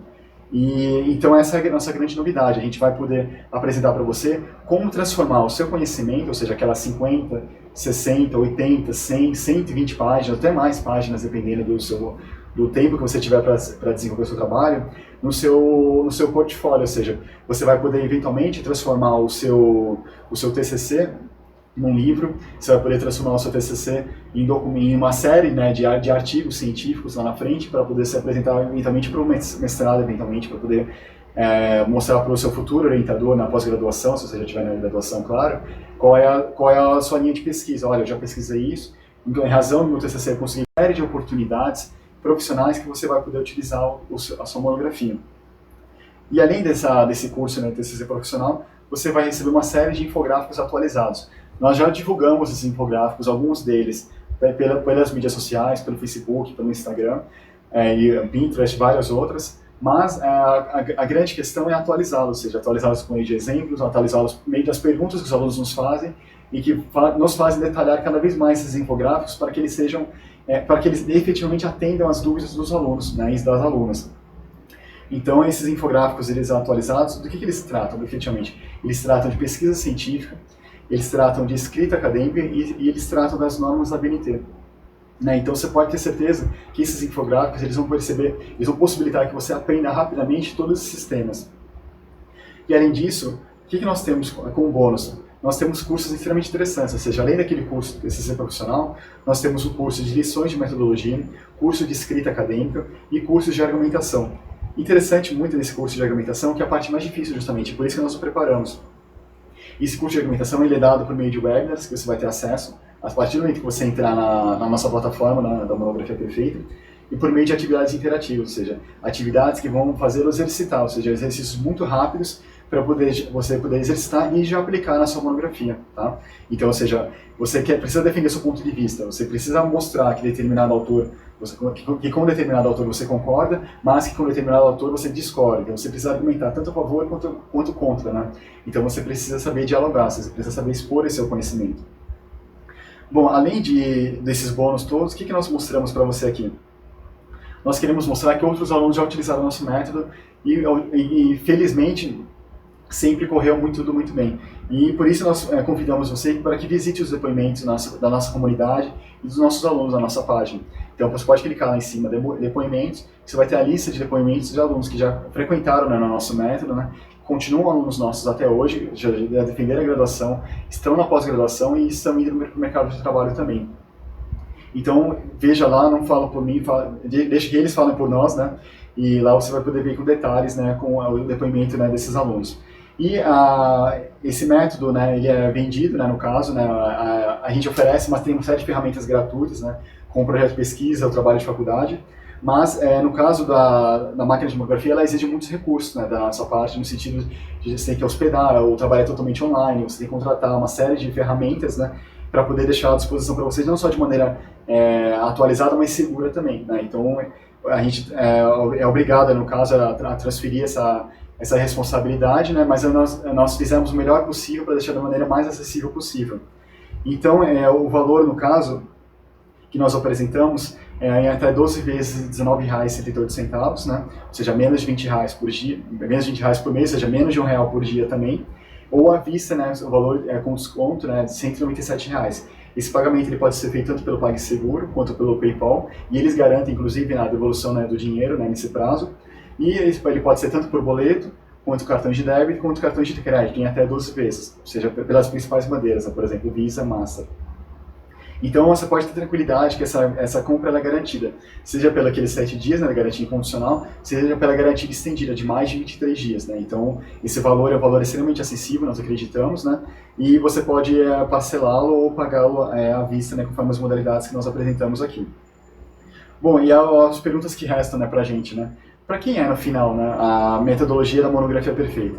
Speaker 1: E então essa é a nossa grande novidade, a gente vai poder apresentar para você como transformar o seu conhecimento, ou seja, aquelas 50, 60, 80, 100, 120 páginas, até mais páginas, dependendo do tempo que você tiver para desenvolver o seu trabalho, no seu portfólio, ou seja, você vai poder eventualmente transformar o seu TCC num livro, você vai poder transformar o seu TCC em uma série, né, de artigos científicos lá na frente, para poder se apresentar eventualmente para o mestrado, eventualmente, para poder mostrar para o seu futuro orientador na pós-graduação, se você já estiver na graduação, claro, qual é a sua linha de pesquisa. Olha, eu já pesquisei isso, então, em razão do meu TCC, eu consegui uma série de oportunidades profissionais que você vai poder utilizar a sua monografia. E além desse curso, né, TCC profissional, você vai receber uma série de infográficos atualizados. Nós já divulgamos esses infográficos, alguns deles pelas mídias sociais, pelo Facebook, pelo Instagram, e Pinterest, várias outras, mas a grande questão é atualizá-los, ou seja, atualizá-los por meio de exemplos, atualizá-los por meio das perguntas que os alunos nos fazem e que nos fazem detalhar cada vez mais esses infográficos para que eles sejam, para que eles efetivamente atendam às dúvidas dos alunos, né, e das alunas. Então, esses infográficos, eles atualizados, do que eles tratam, efetivamente? Eles tratam de pesquisa científica, eles tratam de escrita acadêmica e eles tratam das normas da BNT. Né? Então, você pode ter certeza que esses infográficos, eles vão possibilitar que você aprenda rapidamente todos esses sistemas. E, além disso, o que nós temos como bônus? Nós temos cursos extremamente interessantes, ou seja, além daquele curso de TCC profissional, nós temos o curso de lições de metodologia, curso de escrita acadêmica e cursos de argumentação. Interessante muito nesse curso de argumentação, que é a parte mais difícil justamente, por isso que nós o preparamos. Esse curso de argumentação ele é dado por meio de webinars, que você vai ter acesso, a partir do momento que você entrar na nossa plataforma, da Monografia Perfeita, e por meio de atividades interativas, ou seja, atividades que vão fazê-lo exercitar, ou seja, exercícios muito rápidos para você poder exercitar e já aplicar na sua monografia, tá? Então, ou seja, você precisa defender seu ponto de vista, você precisa mostrar que determinado autor, que com determinado autor você concorda, mas que com determinado autor você discorda. Então, você precisa argumentar tanto a favor quanto contra, né? Então, você precisa saber dialogar, você precisa saber expor esse seu conhecimento. Bom, além desses bônus todos, o que nós mostramos para você aqui? Nós queremos mostrar que outros alunos já utilizaram o nosso método e felizmente, sempre correu tudo muito bem. E por isso nós convidamos você para que visite os depoimentos da nossa comunidade e dos nossos alunos na nossa página. Então você pode clicar lá em cima, depoimentos, você vai ter a lista de depoimentos de alunos que já frequentaram, né, no nosso método, né, continuam alunos nossos até hoje, já defenderam a graduação, estão na pós-graduação e estão indo para o mercado de trabalho também. Então veja lá, não fala por mim, deixa que eles falem por nós, né, e lá você vai poder ver com detalhes, né, com o depoimento, né, desses alunos. E esse método, né, ele é vendido, né, no caso, né, a gente oferece, mas tem uma série de ferramentas gratuitas, né, com o projeto de pesquisa, o trabalho de faculdade, mas no caso da máquina de tomografia, ela exige muitos recursos, né, da nossa parte, no sentido de você tem que hospedar, o trabalho é totalmente online, você tem que contratar uma série de ferramentas, né, para poder deixar à disposição para vocês, não só de maneira atualizada, mas segura também, né, então a gente é obrigado, no caso, a transferir essa responsabilidade, né, mas nós fizemos o melhor possível para deixar da maneira mais acessível possível. Então, o valor, no caso, que nós apresentamos em até 12 vezes R$ 19,78, né, ou seja, menos de R$ 20 por dia, menos de R$ 20 por mês, ou seja, menos de R$ 1 por dia também, ou à vista, né, o valor com desconto, né, de R$ 197. Esse pagamento ele pode ser feito tanto pelo PagSeguro quanto pelo PayPal, e eles garantem, inclusive, a devolução, né, do dinheiro, né, nesse prazo. E ele pode ser tanto por boleto, quanto cartão de débito, quanto cartão de crédito, em até 12 vezes, ou seja, pelas principais bandeiras, né? Por exemplo, Visa, Master. Então você pode ter tranquilidade que essa compra ela é garantida, seja pelo aqueles 7 dias, né, garantia incondicional, seja pela garantia estendida de mais de 23 dias. Né? Então esse valor é um valor extremamente acessível, nós acreditamos, né? E você pode parcelá-lo ou pagá-lo à vista, né, conforme as modalidades que nós apresentamos aqui. Bom, e as perguntas que restam, né, pra gente, né? Para quem é, no final, né, a metodologia da monografia perfeita?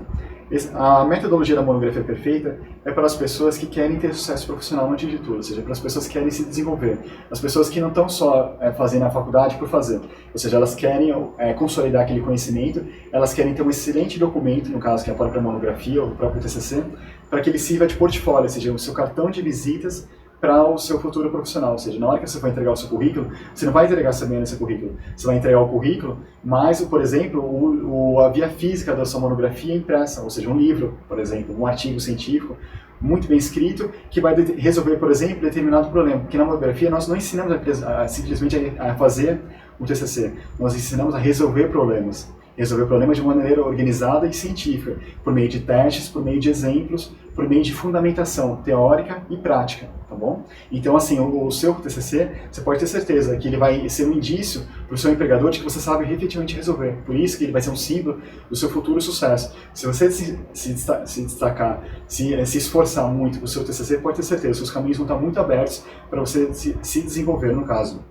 Speaker 1: A metodologia da monografia perfeita é para as pessoas que querem ter sucesso profissional antes de tudo, ou seja, para as pessoas que querem se desenvolver, as pessoas que não estão só fazendo a faculdade por fazer, ou seja, elas querem consolidar aquele conhecimento, elas querem ter um excelente documento, no caso que é a própria monografia ou o próprio TCC, para que ele sirva de portfólio, ou seja, o seu cartão de visitas para o seu futuro profissional, ou seja, na hora que você vai entregar o seu currículo, você não vai entregar somente esse currículo, você vai entregar o currículo, mas, por exemplo, a via física da sua monografia impressa, ou seja, um livro, por exemplo, um artigo científico, muito bem escrito, que vai resolver, por exemplo, determinado problema, porque na monografia nós não ensinamos simplesmente a fazer um TCC, nós ensinamos a resolver problemas de uma maneira organizada e científica, por meio de testes, por meio de exemplos, por meio de fundamentação teórica e prática, tá bom? Então, assim, o seu TCC, você pode ter certeza que ele vai ser um indício para o seu empregador de que você sabe efetivamente resolver. Por isso que ele vai ser um símbolo do seu futuro sucesso. Se você se destacar, se esforçar muito para o seu TCC, pode ter certeza, seus caminhos vão estar muito abertos para você se desenvolver, no caso.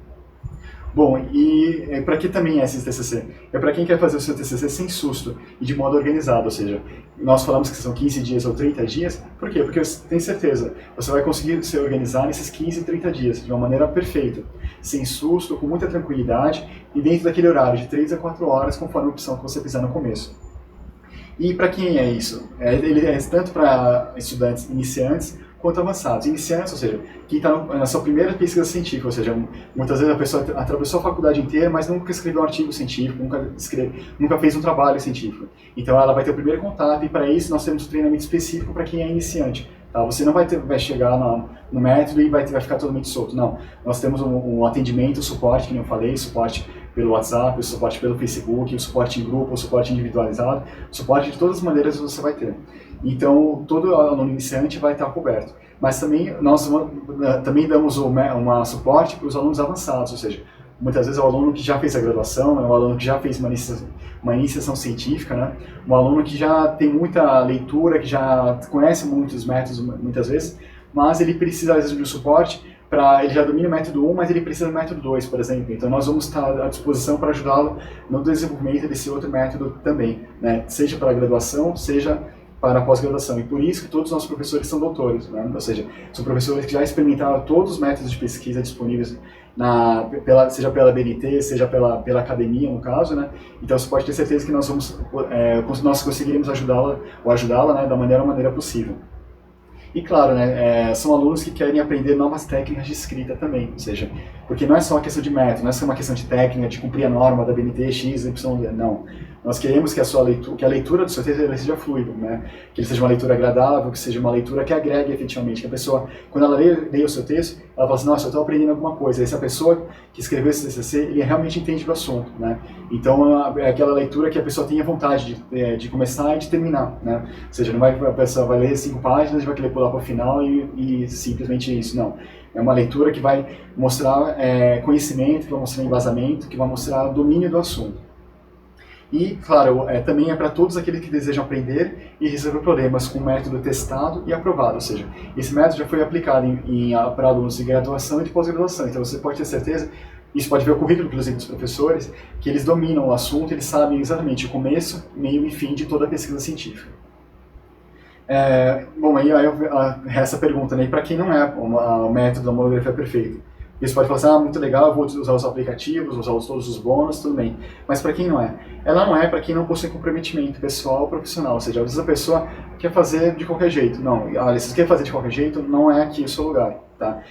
Speaker 1: Bom, e para que também é esse TCC? É para quem quer fazer o seu TCC sem susto e de modo organizado, ou seja, nós falamos que são 15 dias ou 30 dias, por quê? Porque você tem certeza, você vai conseguir se organizar nesses 15 e 30 dias, de uma maneira perfeita, sem susto, com muita tranquilidade e dentro daquele horário de 3 a 4 horas, conforme a opção que você fizer no começo. E para quem é isso? Ele é tanto para estudantes iniciantes quanto avançados. Iniciantes, ou seja, quem está na sua primeira pesquisa científica, ou seja, muitas vezes a pessoa atravessou a faculdade inteira, mas nunca escreveu um artigo científico, nunca fez um trabalho científico. Então ela vai ter o primeiro contato e para isso nós temos um treinamento específico para quem é iniciante. Tá? Você não vai chegar no método e vai ficar totalmente solto, não. Nós temos um atendimento, um suporte, que nem eu falei, suporte pelo WhatsApp, o suporte pelo Facebook, o suporte em grupo, o suporte individualizado, suporte de todas as maneiras você vai ter. Então, todo aluno iniciante vai estar coberto. Mas também nós também damos uma suporte para os alunos avançados, ou seja, muitas vezes é o aluno que já fez a graduação, é o aluno que já fez uma iniciação científica, né? Um aluno que já tem muita leitura, que já conhece muitos métodos muitas vezes, mas ele precisa às vezes de um suporte ele já domina o método 1, mas ele precisa do método 2, por exemplo. Então nós vamos estar à disposição para ajudá-lo no desenvolvimento desse outro método também, né? Seja para a graduação, seja para a pós-graduação. E por isso que todos os nossos professores são doutores, né? Ou seja, são professores que já experimentaram todos os métodos de pesquisa disponíveis, seja pela BNT, seja pela academia, no caso, né? Então você pode ter certeza que nós conseguiremos ajudá-la, né, da maneira possível. E claro, né, são alunos que querem aprender novas técnicas de escrita também, ou seja, porque não é só uma questão de método, não é só uma questão de técnica, de cumprir a norma da BNT, X, Y, não. Nós queremos que a leitura do seu texto seja fluida, né? Que ele seja uma leitura agradável, que seja uma leitura que agregue efetivamente, que a pessoa, quando ela lê o seu texto, ela fala assim, nossa, eu estou aprendendo alguma coisa. E essa pessoa que escreveu esse TCC, ele realmente entende do assunto, né? Então, é aquela leitura que a pessoa tenha vontade de começar e de terminar, né? Ou seja, a pessoa vai ler 5 páginas e vai querer pular para o final e simplesmente isso, não. É uma leitura que vai mostrar conhecimento, que vai mostrar embasamento, que vai mostrar domínio do assunto. E, claro, também é para todos aqueles que desejam aprender e resolver problemas com método testado e aprovado, ou seja, esse método já foi aplicado para alunos de graduação e de pós-graduação, então você pode ter certeza, isso pode ver o currículo, inclusive, dos professores, que eles dominam o assunto, eles sabem exatamente o começo, meio e fim de toda a pesquisa científica. Bom, aí essa pergunta, né, para quem não é o método da monografia perfeita? Você pode falar assim, muito legal, eu vou usar os aplicativos, usar todos os bônus, tudo bem. Mas para quem não é? Ela não é para quem não possui comprometimento pessoal ou profissional. Ou seja, às vezes a pessoa quer fazer de qualquer jeito. Não, olha, se você quer fazer de qualquer jeito, não é aqui o seu lugar. Tá?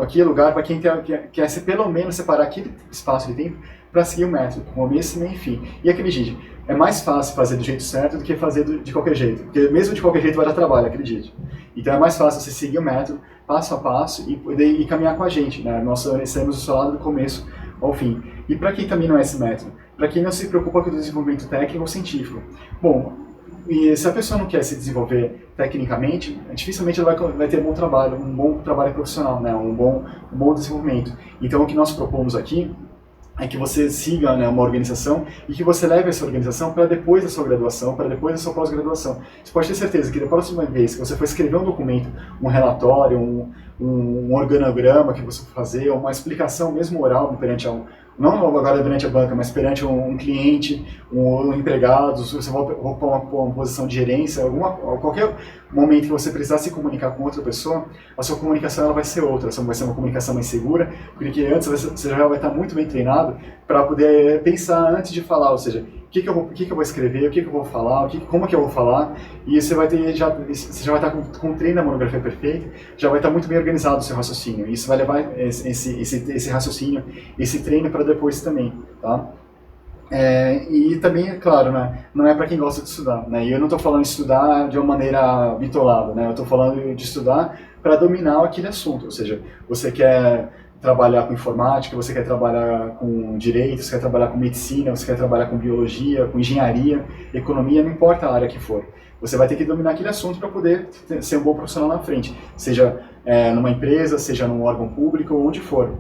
Speaker 1: Aqui é lugar para quem quer pelo menos separar aquele espaço de tempo para seguir o método, começo, meio e fim. E acredite, é mais fácil fazer do jeito certo do que fazer de qualquer jeito. Porque mesmo de qualquer jeito vai dar trabalho, acredite. Então é mais fácil você seguir o método, passo a passo, e caminhar com a gente, né? Nós estaremos do seu lado do começo ao fim. E para quem também não é esse método? Para quem não se preocupa com o desenvolvimento técnico ou científico? Bom, E se a pessoa não quer se desenvolver tecnicamente, dificilmente ela vai ter um bom trabalho profissional, né? Um bom desenvolvimento. Então, o que nós propomos aqui é que você siga, né, uma organização e que você leve essa organização para depois da sua graduação, para depois da sua pós-graduação. Você pode ter certeza que da próxima vez que você for escrever um documento, um relatório, um organograma que você for fazer, uma explicação mesmo oral perante não agora durante a banca, mas perante um cliente, um empregado, se você vai ocupar uma posição de gerência, qualquer momento que você precisar se comunicar com outra pessoa, a sua comunicação ela vai ser outra, vai ser uma comunicação mais segura, porque antes você já vai estar muito bem treinado para poder pensar antes de falar, ou seja, o que eu vou escrever, o que eu vou falar, como que eu vou falar, e você vai estar com o treino da monografia perfeita, já vai estar muito bem organizado o seu raciocínio, e isso vai levar esse raciocínio, esse treino para depois também, tá? E também, é claro, né, não é para quem gosta de estudar, né, e eu não estou falando de estudar de uma maneira bitolada, né, eu estou falando de estudar para dominar aquele assunto, ou seja, você quer trabalhar com informática, você quer trabalhar com direito, você quer trabalhar com medicina, você quer trabalhar com biologia, com engenharia, economia, não importa a área que for. Você vai ter que dominar aquele assunto para poder ser um bom profissional na frente, seja numa empresa, seja num órgão público, ou onde for.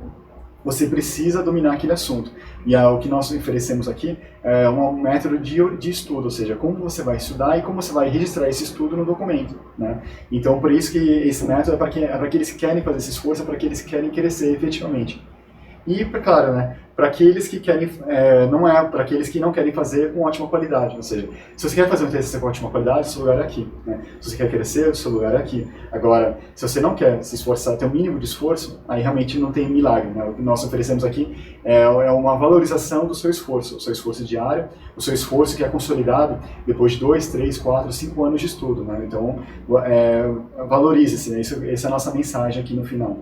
Speaker 1: Você precisa dominar aquele assunto. E o que nós oferecemos aqui é um método de estudo, ou seja, como você vai estudar e como você vai registrar esse estudo no documento, né? Então, por isso que esse método é para aqueles que querem fazer esse esforço, é para aqueles que querem crescer efetivamente. E, claro, né, para aqueles que querem, não é para aqueles que não querem fazer com ótima qualidade, ou seja, se você quer fazer um TCC com ótima qualidade, o seu lugar é aqui, né? Se você quer crescer, o seu lugar é aqui. Agora, se você não quer se esforçar, ter o mínimo de esforço, aí realmente não tem milagre, né? O que nós oferecemos aqui é uma valorização do seu esforço, o seu esforço diário, o seu esforço que é consolidado depois de 2, 3, 4, 5 anos de estudo, né? Então, valorize-se, né? Essa é a nossa mensagem aqui no final.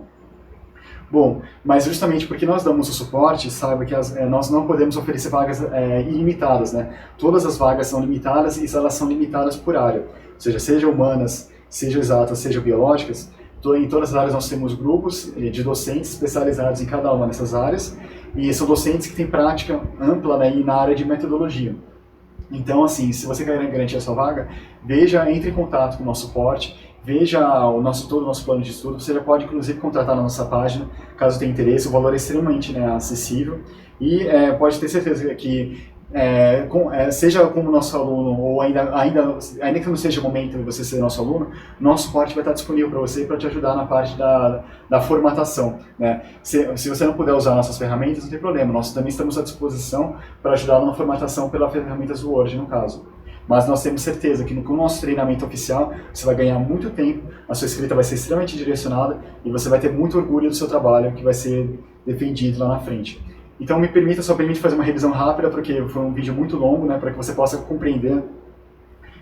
Speaker 1: Bom, mas justamente porque nós damos o suporte, saiba que nós não podemos oferecer vagas ilimitadas, né? Todas as vagas são limitadas e elas são limitadas por área. Ou seja humanas, seja exatas, seja biológicas, em todas as áreas nós temos grupos de docentes especializados em cada uma dessas áreas e são docentes que têm prática ampla, né, na área de metodologia. Então, assim, se você quer garantir a sua vaga, entre em contato com o nosso suporte, veja todo o nosso plano de estudo. Você já pode, inclusive, contratar na nossa página, caso tenha interesse. O valor é extremamente, né, acessível e pode ter certeza que, seja como nosso aluno ou ainda que não seja o momento de você ser nosso aluno, nosso suporte vai estar disponível para você para te ajudar na parte da formatação, né? Se você não puder usar nossas ferramentas, não tem problema. Nós também estamos à disposição para ajudá-lo na formatação pelas ferramentas do Word, no caso. Mas nós temos certeza que com o nosso treinamento oficial, você vai ganhar muito tempo, a sua escrita vai ser extremamente direcionada e você vai ter muito orgulho do seu trabalho que vai ser defendido lá na frente. Então só permite fazer uma revisão rápida, porque foi um vídeo muito longo, né, para que você possa compreender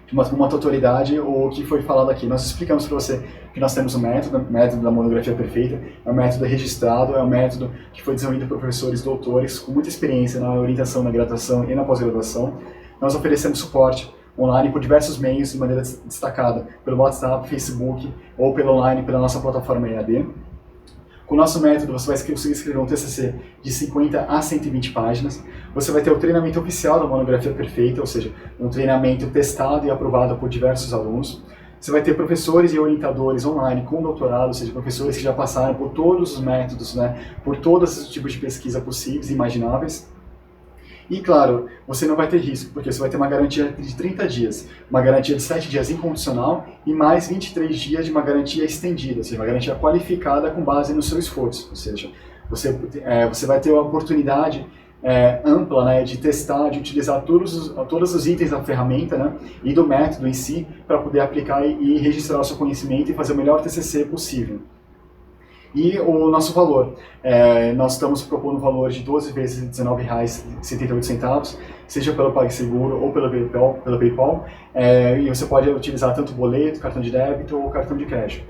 Speaker 1: de uma totalidade o que foi falado aqui. Nós explicamos para você que nós temos o método da monografia perfeita, é um método registrado, é um método que foi desenvolvido por professores doutores com muita experiência na orientação, na graduação e na pós-graduação. Nós oferecemos suporte online por diversos meios, de maneira destacada, pelo WhatsApp, Facebook ou pelo online, pela nossa plataforma EAD. Com o nosso método, você vai conseguir escrever um TCC de 50 a 120 páginas. Você vai ter o treinamento oficial da monografia perfeita, ou seja, um treinamento testado e aprovado por diversos alunos. Você vai ter professores e orientadores online com doutorado, ou seja, professores que já passaram por todos os métodos, né, por todos os tipos de pesquisa possíveis e imagináveis. E, claro, você não vai ter risco, porque você vai ter uma garantia de 30 dias, uma garantia de 7 dias incondicional e mais 23 dias de uma garantia estendida, ou seja, uma garantia qualificada com base no seu esforço. Ou seja, você vai ter a oportunidade ampla, né, de testar, de utilizar todos os itens da ferramenta, né, e do método em si para poder aplicar e registrar o seu conhecimento e fazer o melhor TCC possível. E o nosso valor, nós estamos propondo um valor de 12 vezes R$ 19,78, seja pelo PagSeguro ou pelo PayPal, e você pode utilizar tanto boleto, cartão de débito ou cartão de crédito.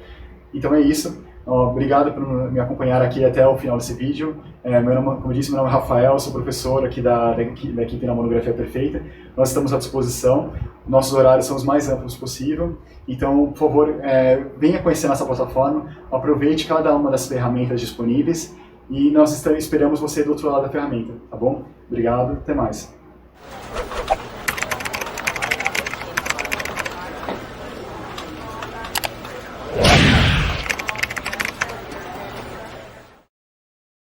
Speaker 1: Então é isso. Obrigado por me acompanhar aqui até o final desse vídeo. Como eu disse, meu nome é Rafael, sou professor aqui da equipe da Monografia Perfeita. Nós estamos à disposição, nossos horários são os mais amplos possível. Então, por favor, venha conhecer nossa plataforma, aproveite cada uma das ferramentas disponíveis e nós esperamos você do outro lado da ferramenta, tá bom? Obrigado, até mais.